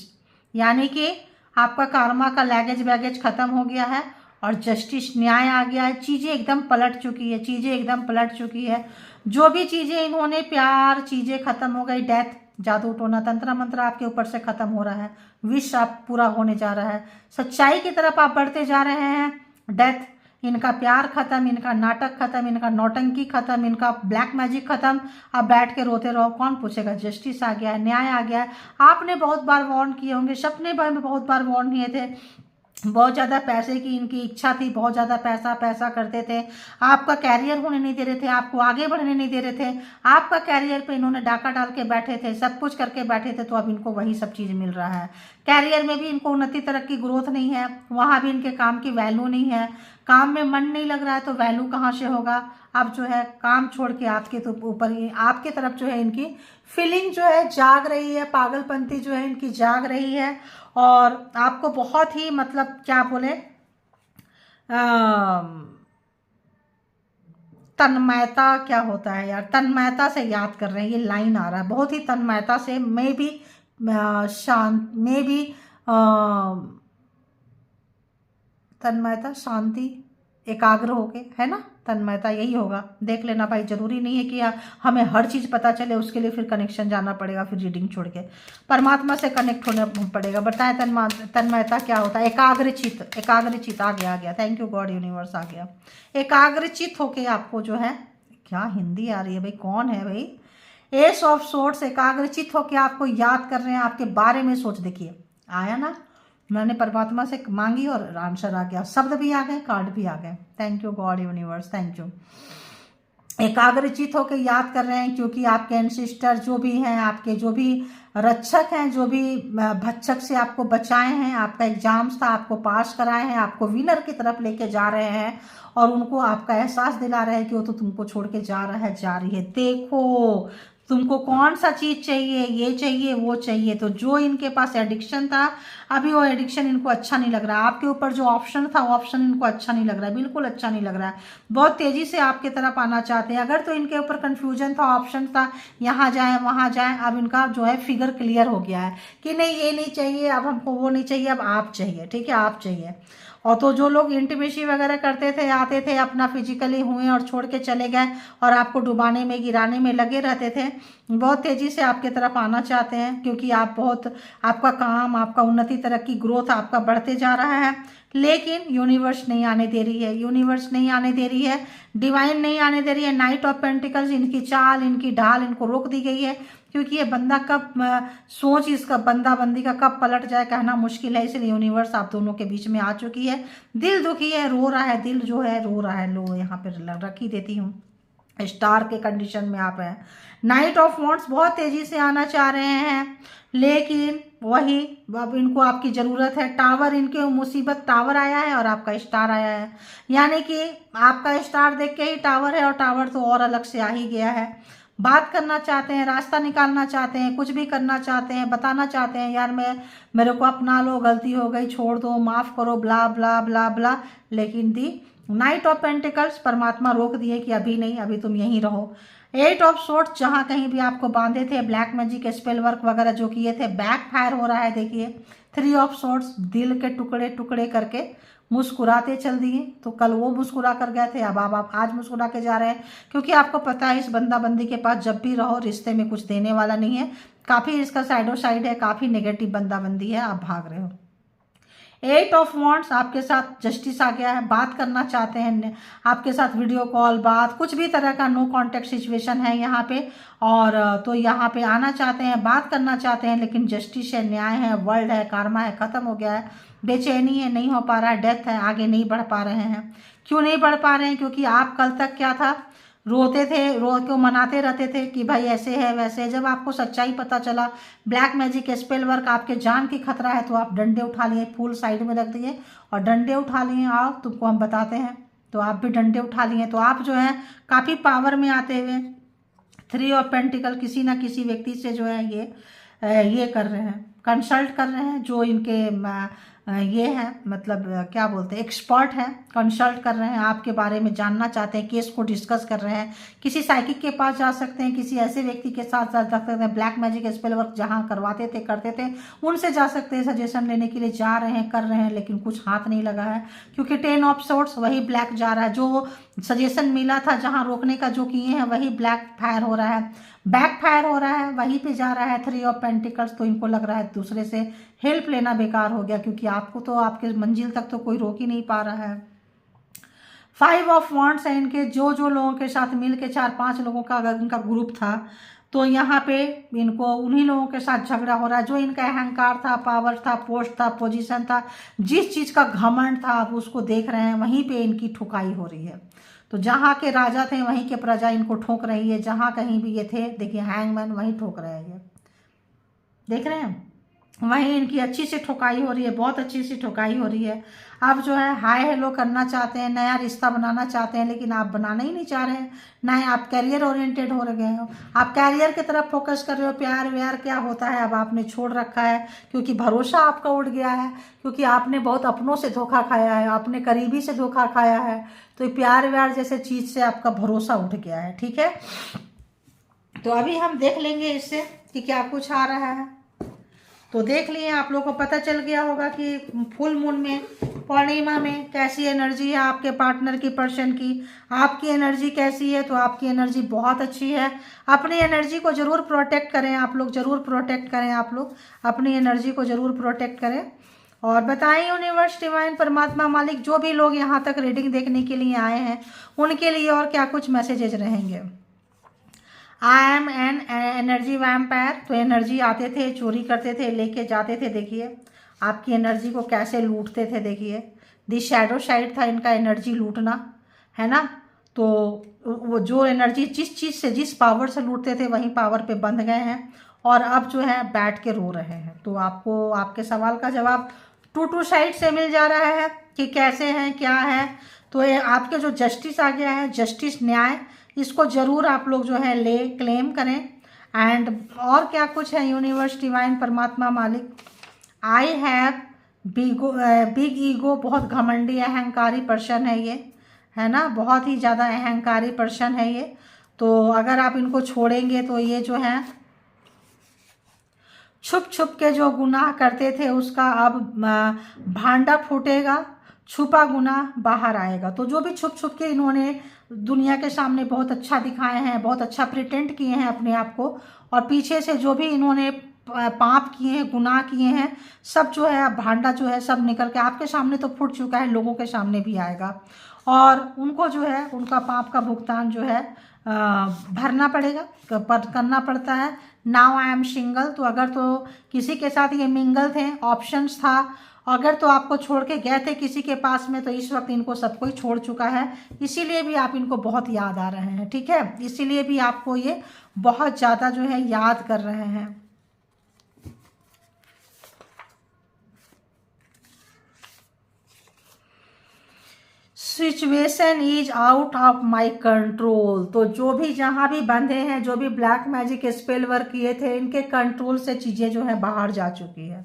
यानी कि आपका कारमा का लैगेज बैगेज खत्म हो गया है और जस्टिस न्याय आ गया है। चीज़ें एकदम पलट चुकी है, चीज़ें एकदम पलट चुकी है। जो भी चीज़ें इन्होंने प्यार, चीज़ें खत्म हो गई। डेथ, जादू टोना तंत्र मंत्र आपके ऊपर से खत्म हो रहा है। विश आप पूरा होने जा रहा है। सच्चाई की तरफ आप बढ़ते जा रहे हैं। डेथ, इनका प्यार खत्म, इनका नाटक खत्म, इनका नौटंकी खत्म, इनका ब्लैक मैजिक खत्म। अब बैठ के रोते रहो, कौन पूछेगा? जस्टिस आ गया है, न्याय आ गया है। आपने बहुत बार वार्न किए होंगे, सपने में बहुत बार वार्न किए थे। बहुत ज़्यादा पैसे की इनकी इच्छा थी, बहुत ज़्यादा पैसा पैसा करते थे। आपका कैरियर होने नहीं दे रहे थे, आपको आगे बढ़ने नहीं दे रहे थे। आपका कैरियर पे इन्होंने डाका डाल के बैठे थे, सब कुछ करके बैठे थे। तो अब इनको वही सब चीज़ मिल रहा है। कैरियर में भी इनको उन्नति, तरक्की, ग्रोथ नहीं है। वहाँ भी इनके काम की वैल्यू नहीं है। काम में मन नहीं लग रहा है तो वैल्यू कहाँ से होगा? अब जो है काम छोड़ के आपके तो ऊपर ही, आपके तरफ जो है इनकी फीलिंग जो है जाग रही है, पागलपंती जो है इनकी जाग रही है। और आपको बहुत ही मतलब क्या बोले, तन्मयता क्या होता है यार, तन्मयता से याद कर रहे हैं। ये लाइन आ रहा है, बहुत ही तन्मयता से, मे भी शांत, मे भी तन्मयता, शांति, एकाग्र होके, है ना? तन्मयता यही होगा। देख लेना भाई, जरूरी नहीं है कि हमें हर चीज़ पता चले, उसके लिए फिर कनेक्शन जाना पड़ेगा, फिर रीडिंग छोड़ के परमात्मा से कनेक्ट होना पड़ेगा। बताएं तन्मयता क्या होता है? एकाग्रचित, एकाग्रचित आ गया, आ गया। थैंक यू गॉड, यूनिवर्स आ गया। एकाग्रचित होके आपको जो है, क्या हिंदी आ रही है भाई, कौन है भाई? एस ऑफ सोर्ट्स, एकाग्रचित होके आपको याद कर रहे हैं, आपके बारे में सोच। देखिए आया ना, मैंने परमात्मा से मांगी और आंसर आ गया, शब्द भी आ गए, कार्ड भी आ गए। Thank you God, universe, thank you. एकाग्रचित होकर याद कर रहे हैं क्योंकि आपके एंसेस्टर जो भी हैं, आपके जो भी रक्षक हैं, जो भी भक्षक से आपको बचाए हैं, आपका एग्जाम्स था, आपको पास कराए हैं, आपको विनर की तरफ लेके जा रहे हैं और उनको आपका एहसास दिला रहे हैं कि वो तो तुमको छोड़ के जा रहा है, जा रही है। देखो तुमको कौन सा चीज़ चाहिए, ये चाहिए, वो चाहिए। तो जो इनके पास एडिक्शन था, अभी वो एडिक्शन इनको अच्छा नहीं लग रहा है। आपके ऊपर जो ऑप्शन था, वो ऑप्शन इनको अच्छा नहीं लग रहा है, बिल्कुल अच्छा नहीं लग रहा है। बहुत तेज़ी से आपके तरफ आना चाहते हैं। अगर तो इनके ऊपर कन्फ्यूजन था, ऑप्शन था, यहाँ जाए वहाँ जाए, अब इनका जो है फिगर क्लियर हो गया है कि नहीं ये नहीं चाहिए, अब हमको वो नहीं चाहिए, अब आप चाहिए। ठीक है, आप चाहिए। और तो जो लोग इंटीमेसी वगैरह करते थे, आते थे, अपना फिजिकली हुए और छोड़ के चले गए और आपको डुबाने में, गिराने में लगे रहते थे, बहुत तेज़ी से आपके तरफ आना चाहते हैं क्योंकि आप बहुत, आपका काम, आपका उन्नति, तरक्की, ग्रोथ आपका बढ़ते जा रहा है। लेकिन यूनिवर्स नहीं आने दे रही है, यूनिवर्स नहीं आने दे रही है, डिवाइन नहीं आने दे रही है। नाइट ऑफ पेंटिकल्स, इनकी चाल, इनकी ढाल इनको रोक दी गई है क्योंकि ये बंदा कब सोच, इसका बंदा बंदी का कब पलट जाए कहना मुश्किल है। इसलिए यूनिवर्स आप दोनों के बीच में आ चुकी है। दिल दुखी है, रो रहा है, दिल जो है रो रहा है। लो यहाँ पे रख ही देती हूँ, स्टार के कंडीशन में आप हैं। नाइट ऑफ वॉन्ट्स बहुत तेजी से आना चाह रहे हैं लेकिन वही, अब इनको आपकी ज़रूरत है। टावर, इनके मुसीबत, टावर आया है और आपका स्टार आया है। यानी कि आपका स्टार देख के ही टावर है और टावर तो और अलग से आ ही गया है। बात करना चाहते हैं, रास्ता निकालना चाहते हैं, कुछ भी करना चाहते हैं, बताना चाहते हैं यार मेरे को अपना लो, गलती हो गई, छोड़ दो, माफ़ करो, ब्ला ब्ला ब्ला ब्ला। लेकिन दी नाइट ऑफ पेंटिकल्स, परमात्मा रोक दिए कि अभी नहीं, अभी तुम यहीं रहो। एट ऑफ सोर्ट्स, जहाँ कहीं भी आपको बांधे थे, ब्लैक मैजिक, स्पेल वर्क वगैरह जो किए थे, बैक फायर हो रहा है। देखिए थ्री ऑफ सोर्ट्स, दिल के टुकड़े टुकड़े करके मुस्कुराते चल दिए। तो कल वो मुस्कुरा कर गए थे, अब आप आज मुस्कुरा के जा रहे हैं क्योंकि आपको पता है इस बंदा बंदी के पास जब भी रहो रिश्ते में कुछ देने वाला नहीं है। काफ़ी इसका साइडो साइड है, काफ़ी नेगेटिव बंदा बंदी है, आप भाग रहे हो। एट ऑफ वॉन्ट्स, आपके साथ जस्टिस आ गया है, बात करना चाहते हैं आपके साथ, वीडियो कॉल, बात, कुछ भी तरह का नो कांटेक्ट सिचुएशन है यहाँ पे। और तो यहाँ पे आना चाहते हैं, बात करना चाहते हैं, लेकिन जस्टिस है, न्याय है, वर्ल्ड है, कार्मा है, ख़त्म हो गया है। बेचैनी है, नहीं हो पा रहा है, डेथ है, आगे नहीं बढ़ पा रहे हैं। क्यों नहीं बढ़ पा रहे हैं? क्योंकि आप कल तक क्या था, रोते थे, रो के मनाते रहते थे कि भाई ऐसे है वैसे है। जब आपको सच्चाई पता चला, ब्लैक मैजिक, स्पेल वर्क, आपके जान की खतरा है, तो आप डंडे उठा लिए, फूल साइड में रख दिए और डंडे उठा लिए। आओ तुमको हम बताते हैं, तो आप भी डंडे उठा लिए। तो आप जो है काफ़ी पावर में आते हुए, थ्री ऑफ पेंटिकल, किसी ना किसी व्यक्ति से जो है ये ये कर रहे हैं, कंसल्ट कर रहे हैं, जो इनके ये हैं, मतलब क्या बोलते हैं, एक्सपर्ट हैं, कंसल्ट कर रहे हैं, आपके बारे में जानना चाहते हैं, केस को डिस्कस कर रहे हैं। किसी साइकिक के पास जा सकते हैं, किसी ऐसे व्यक्ति के साथ जा सकते हैं, ब्लैक मैजिक स्पेल वर्क जहाँ करवाते थे, करते थे, उनसे जा सकते हैं, सजेशन लेने के लिए जा रहे हैं, कर रहे हैं, लेकिन कुछ हाथ नहीं लगा है, क्योंकि 10 ऑफ सोर्ड्स वही ब्लैक जा रहा है। जो सजेशन मिला था, जहाँ रोकने का जो किए हैं, वही ब्लैक फायर हो रहा है, बैक फायर हो रहा है, वहीं पे जा रहा है 3 ऑफ पेंटिकल्स। तो इनको लग रहा है दूसरे से हेल्प लेना बेकार हो गया, क्योंकि आपको तो आपके मंजिल तक तो कोई रोक ही नहीं पा रहा है। 5 ऑफ वॉन्ड्स है इनके, जो लोगों के साथ मिल के 4-5 लोगों का अगर इनका ग्रुप था, तो यहाँ पे इनको उन्हीं लोगों के साथ झगड़ा हो रहा है। जो इनका अहंकार था, पावर था, पोस्ट था, पोजीशन था, जिस चीज़ का घमंड था, आप उसको देख रहे हैं, वहीं पे इनकी ठुकाई हो रही है। तो जहाँ के राजा थे वहीं के प्रजा इनको ठोक रही है, जहाँ कहीं भी ये थे, देखिए हैंगमैन वहीं ठोक रहे हैं, देख रहे हैं, वहीं इनकी अच्छी सी ठोकाई हो रही है, बहुत अच्छी सी ठोकाई हो रही है। आप जो है हाय हेलो करना चाहते हैं, नया रिश्ता बनाना चाहते हैं, लेकिन आप बनाना ही नहीं चाह रहे हैं, ना ही आप कैरियर ओरिएंटेड हो गए हो, आप कैरियर की तरफ फोकस कर रहे हो। प्यार व्यार क्या होता है अब आपने छोड़ रखा है, क्योंकि भरोसा आपका उड़ गया है, क्योंकि आपने बहुत अपनों से धोखा खाया है, आपने करीबी से धोखा खाया है, तो प्यार व्यार जैसे चीज़ से आपका भरोसा उठ गया है। ठीक है, तो अभी हम देख लेंगे इससे कि क्या कुछ आ रहा है। तो देख लिए, आप लोगों को पता चल गया होगा कि फुल मून में, पूर्णिमा में कैसी एनर्जी है आपके पार्टनर की, पर्सन की, आपकी एनर्जी कैसी है। तो आपकी एनर्जी बहुत अच्छी है। अपनी एनर्जी को ज़रूर प्रोटेक्ट करें आप लोग, ज़रूर प्रोटेक्ट करें आप लोग, अपनी एनर्जी को ज़रूर प्रोटेक्ट करें। और बताएं यूनिवर्स, डिवाइन, परमात्मा, मालिक, जो भी लोग यहाँ तक रीडिंग देखने के लिए आए हैं, उनके लिए और क्या कुछ मैसेजेज रहेंगे। I am an energy vampire. तो एनर्जी आते थे, चोरी करते थे, लेके जाते थे। देखिए आपकी एनर्जी को कैसे लूटते थे। देखिए दी शैडो साइड था इनका एनर्जी लूटना, है ना। तो वो जो एनर्जी जिस चीज़ से, जिस पावर से लूटते थे, वहीं पावर पे बंध गए हैं, और अब जो है बैठ के रो रहे हैं। तो आपको आपके सवाल का जवाब 2 साइड से मिल जा रहा है कि कैसे हैं, क्या है। तो ये आपके जो जस्टिस आ गया है, जस्टिस, न्याय, इसको ज़रूर आप लोग जो है ले क्लेम करें। एंड और क्या कुछ है यूनिवर्स, डिवाइन, परमात्मा, मालिक। आई हैव बिग ईगो, बहुत घमंडी अहंकारी पर्सन है ये, है ना, बहुत ही ज़्यादा अहंकारी पर्सन है ये। तो अगर आप इनको छोड़ेंगे तो ये जो है छुप छुप के जो गुनाह करते थे उसका अब भांडा फूटेगा, छुपा गुनाह बाहर आएगा। तो जो भी छुप छुप के इन्होंने दुनिया के सामने बहुत अच्छा दिखाए हैं, बहुत अच्छा प्रिटेंड किए हैं अपने आप को, और पीछे से जो भी इन्होंने पाप किए हैं, गुनाह किए हैं, सब जो है भांडा जो है सब निकल के आपके सामने तो फूट चुका है, लोगों के सामने भी आएगा, और उनको जो है उनका पाप का भुगतान जो है भरना पड़ेगा, करना पड़ता है। Now I am single. तो अगर तो किसी के साथ ये मिंगल थे, ऑप्शंस था, अगर तो आपको छोड़ के गए थे किसी के पास में, तो इस वक्त इनको सब कोई छोड़ चुका है, इसीलिए भी आप इनको बहुत याद आ रहे हैं। ठीक है, इसीलिए भी आपको ये बहुत ज़्यादा जो है याद कर रहे हैं। Situation is out of my control. तो जो भी जहाँ भी बंधे हैं, जो भी ब्लैक मैजिक स्पेल वर्क किए थे, इनके कंट्रोल से चीज़ें जो है बाहर जा चुकी है,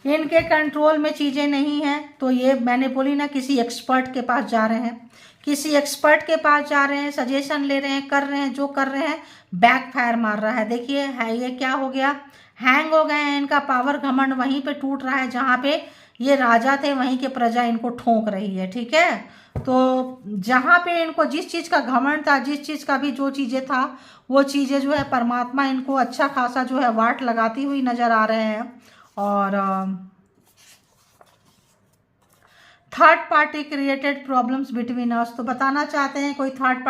इनके कंट्रोल में चीज़ें नहीं हैं। तो ये मैंने बोली ना, किसी एक्सपर्ट के पास जा रहे हैं, किसी एक्सपर्ट के पास जा रहे हैं, सजेशन ले रहे हैं, कर रहे हैं, जो कर रहे हैं बैक फायर मार रहा है। देखिए है ये क्या हो गया, हैंग हो गए हैं, इनका पावर घमंड वहीं पे टूट रहा है जहाँ पे ये राजा थे, वहीं के प्रजा इनको ठोक रही है। ठीक है, तो जहाँ पे इनको जिस चीज़ का घमंड था, जिस चीज़ का भी जो चीज़ें था, वो चीज़ें जो है परमात्मा इनको अच्छा खासा जो है वाट लगाती हुई नज़र आ रहे हैं। और third party created problems between us. तो बताना चाहते हैं कोई थर्ड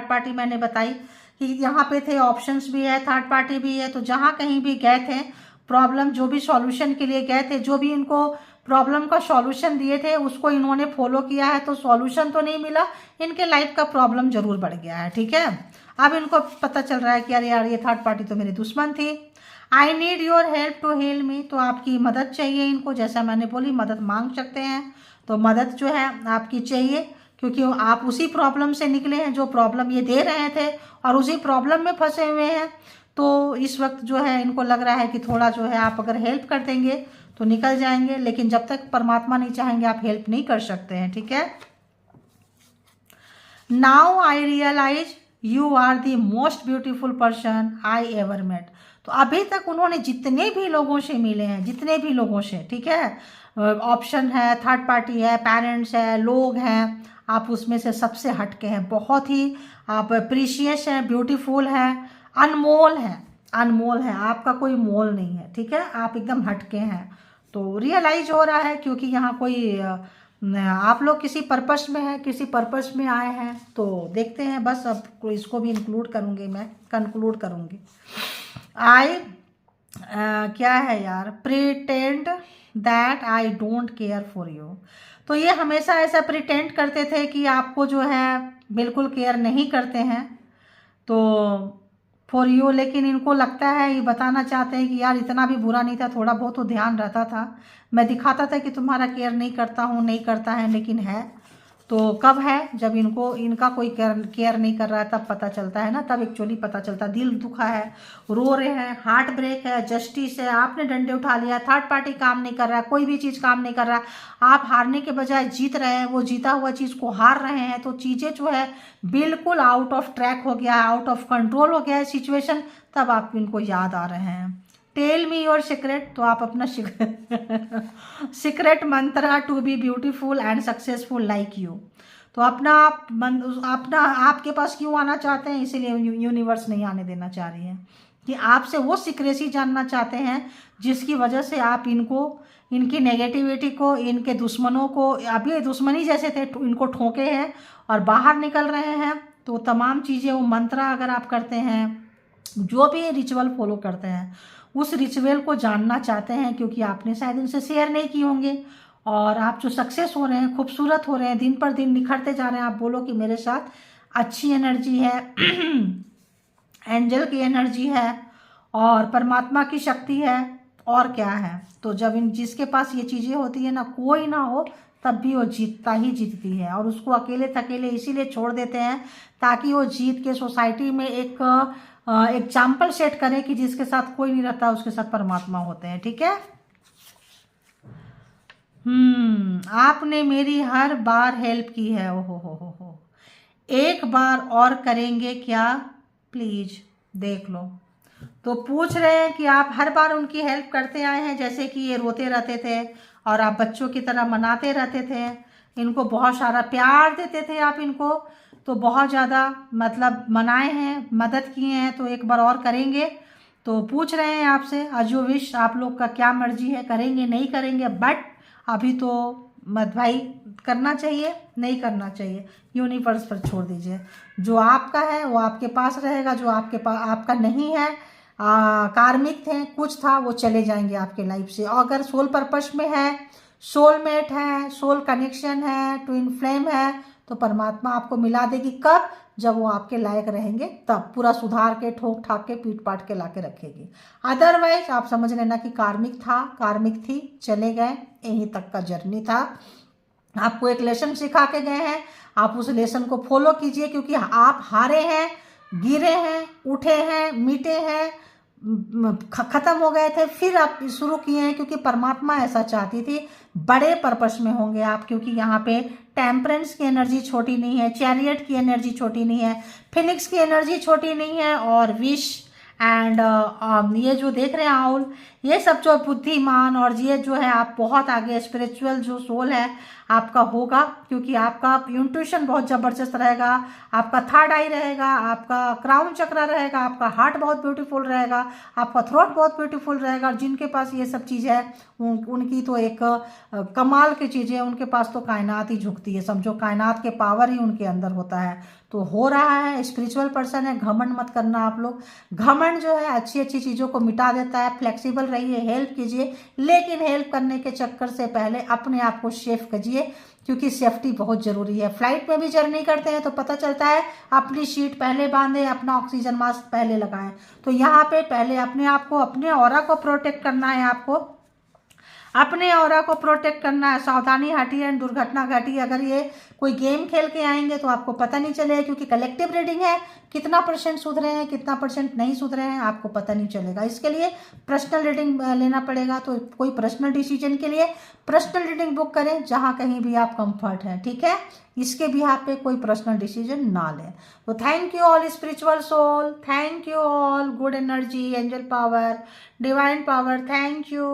पार्टी मैंने बताई कि यहाँ पे थे, ऑप्शंस भी है, थर्ड पार्टी भी है। तो जहाँ कहीं भी गए थे प्रॉब्लम, जो भी सॉल्यूशन के लिए गए थे, जो भी इनको प्रॉब्लम का सॉल्यूशन दिए थे, उसको इन्होंने फॉलो किया है, तो सॉल्यूशन तो नहीं मिला, इनके लाइफ का प्रॉब्लम जरूर बढ़ गया है। ठीक है, अब इनको पता चल रहा है कि अरे यार ये थर्ड पार्टी तो मेरी दुश्मन थी। I need your help to heal me. तो आपकी मदद चाहिए इनको, जैसा मैंने बोली मदद मांग सकते हैं, तो मदद जो है आपकी चाहिए, क्योंकि आप उसी प्रॉब्लम से निकले हैं जो प्रॉब्लम ये दे रहे थे, और उसी प्रॉब्लम में फंसे हुए हैं। तो इस वक्त जो है इनको लग रहा है कि थोड़ा जो है आप अगर हेल्प कर देंगे तो निकल जाएंगे, लेकिन जब तक परमात्मा नहीं चाहेंगे आप हेल्प नहीं कर सकते हैं, ठीक है। Now I realise you are the most beautiful person I ever met. तो अभी तक उन्होंने जितने भी लोगों से मिले हैं, जितने भी लोगों से, ठीक है, ऑप्शन है, थर्ड पार्टी है, पेरेंट्स है, लोग हैं, आप उसमें से सबसे हटके हैं, बहुत ही आप प्रीशियस हैं, ब्यूटीफुल हैं, अनमोल हैं, अनमोल है, आपका कोई मोल नहीं है, ठीक है, आप एकदम हटके हैं। तो रियलाइज हो रहा है क्योंकि यहाँ कोई आप लोग किसी पर्पस में हैं, किसी पर्पस में आए हैं। तो देखते हैं, बस अब इसको भी इंक्लूड करूँगी, मैं कंक्लूड करूँगी। आई क्या है यार, pretend that I don't care for you. तो ये हमेशा ऐसा प्रिटेंड करते थे कि आपको जो है बिल्कुल केयर नहीं करते हैं, तो फॉर यू, लेकिन इनको लगता है, ये बताना चाहते हैं कि यार इतना भी बुरा नहीं था, थोड़ा बहुत तो ध्यान रहता था, मैं दिखाता था कि तुम्हारा केयर नहीं करता हूँ, नहीं करता है, लेकिन है। तो कब है, जब इनका कोई केयर नहीं कर रहा है तब पता चलता है ना, तब एक्चुअली पता चलता है। दिल दुखा है, रो रहे हैं, हार्ट ब्रेक है, जस्टिस है, आपने डंडे उठा लिया, थर्ड पार्टी काम नहीं कर रहा है, कोई भी चीज़ काम नहीं कर रहा, आप हारने के बजाय जीत रहे हैं, वो जीता हुआ चीज़ को हार रहे हैं, तो चीज़ें जो है बिल्कुल आउट ऑफ ट्रैक हो गया है, आउट ऑफ कंट्रोल हो गया है सिचुएशन, तब आप इनको याद आ रहे हैं। टेल मी योर सीक्रेट, तो आप अपना secret mantra to be beautiful and successful like you. तो अपना आपके पास क्यों आना चाहते हैं, इसीलिए यूनिवर्स नहीं आने देना चाह रही है कि आपसे वो सीक्रेसी जानना चाहते हैं जिसकी वजह से आप इनकी नेगेटिविटी को, इनके दुश्मनों को, अभी दुश्मनी जैसे थे इनको ठोके हैं और बाहर निकल रहे हैं। तो तमाम चीज़ें, वो मंत्र अगर आप करते हैं, जो भी रिचुअल फॉलो करते हैं, उस रिचुअल को जानना चाहते हैं, क्योंकि आपने शायद उनसे शेयर नहीं की होंगे, और आप जो सक्सेस हो रहे हैं, खूबसूरत हो रहे हैं, दिन पर दिन निखरते जा रहे हैं, आप बोलो कि मेरे साथ अच्छी एनर्जी है, एंजल की एनर्जी है और परमात्मा की शक्ति है, और क्या है। तो जब जिसके पास ये चीज़ें होती है ना, कोई ना हो तब भी वो जीतता ही जीतती है, और उसको अकेले थकेले इसीलिए छोड़ देते हैं ताकि वो जीत के सोसाइटी में एक एग्जाम्पल सेट करें कि जिसके साथ कोई नहीं रहता उसके साथ परमात्मा होते हैं, ठीक है। आपने मेरी हर बार हेल्प की है, ओहो हो, एक बार और करेंगे क्या प्लीज, देख लो। तो पूछ रहे हैं कि आप हर बार उनकी हेल्प करते आए हैं, जैसे कि ये रोते रहते थे और आप बच्चों की तरह मनाते रहते थे, इनको बहुत सारा प्यार देते थे आप इनको, तो बहुत ज़्यादा मतलब मनाए हैं, मदद किए हैं, तो एक बार और करेंगे। तो पूछ रहे हैं आपसे, अजो विश, आप लोग का क्या मर्जी है, करेंगे नहीं करेंगे, बट अभी तो मत भाई, करना चाहिए नहीं करना चाहिए, यूनिवर्स पर छोड़ दीजिए। जो आपका है वो आपके पास रहेगा, जो आपके पास आपका नहीं है, कार्मिक थे, कुछ था, वो चले जाएंगे आपके लाइफ से। अगर सोल पर्पस में है, सोलमेट है, सोल कनेक्शन है, ट्विन फ्लेम है, तो परमात्मा आपको मिला देगी। कब? जब वो आपके लायक रहेंगे, तब पूरा सुधार के, ठोक ठाक के, पीट पाट के ला के रखेगी। अदरवाइज आप समझ लेना कि कार्मिक था, कार्मिक थी, चले गए, यहीं तक का जर्नी था। आपको एक लेसन सिखा के गए हैं, आप उस लेसन को फॉलो कीजिए, क्योंकि आप हारे हैं, गिरे हैं, उठे हैं, मिटे हैं, खत्म हो गए थे, फिर आप शुरू किए हैं, क्योंकि परमात्मा ऐसा चाहती थी। बड़े पर्पस में होंगे आप, क्योंकि यहाँ पे टेम्परेंस की एनर्जी छोटी नहीं है, चैरियट की एनर्जी छोटी नहीं है, फिनिक्स की एनर्जी छोटी नहीं है, और विश एंड ये जो देख रहे हैं आउल, ये सब जो बुद्धिमान, और ये जो है आप बहुत आगे स्पिरिचुअल जो सोल है आपका होगा, क्योंकि आपका इंट्यूशन बहुत ज़बरदस्त रहेगा, आपका थर्ड आई रहेगा, आपका क्राउन चक्र रहेगा, आपका हार्ट बहुत ब्यूटीफुल रहेगा, आपका थ्रोट बहुत ब्यूटीफुल रहेगा। और जिनके पास ये सब चीज़ है उनकी तो एक कमाल की चीज़ें, उनके पास तो कायनात ही झुकती है, समझो कायनात के पावर ही उनके अंदर होता है। तो हो रहा है, स्पिरिचुअल पर्सन है, घमंड मत करना आप लोग। घमंड जो है अच्छी अच्छी चीज़ों को मिटा देता है। फ्लेक्सिबल रहिए, हेल्प कीजिए, लेकिन हेल्प करने के चक्कर से पहले अपने आप को सेफ कीजिए, क्योंकि सेफ्टी बहुत ज़रूरी है। फ्लाइट में भी जर्नी करते हैं तो पता चलता है, अपनी सीट पहले बांधें, अपना ऑक्सीजन मास्क पहले लगाएं। तो यहाँ पे पहले अपने आप को, अपने ऑरा को प्रोटेक्ट करना है आपको। अपने ऑरा को प्रोटेक्ट करना है, सावधानी हटी दुर्घटना घटी। अगर ये कोई गेम खेल के आएंगे तो आपको पता नहीं चलेगा, क्योंकि कलेक्टिव रीडिंग है, कितना % सुधरे हैं कितना % नहीं सुधरे हैं आपको पता नहीं चलेगा। इसके लिए पर्सनल रीडिंग लेना पड़ेगा। तो कोई पर्सनल डिसीजन के लिए पर्सनल रीडिंग बुक करें, जहां कहीं भी आप कंफर्ट है, ठीक है। इसके भी आप पे कोई पर्सनल डिसीजन ना लें। तो thank you all spiritual soul, thank you all good energy, angel power, divine power, thank you.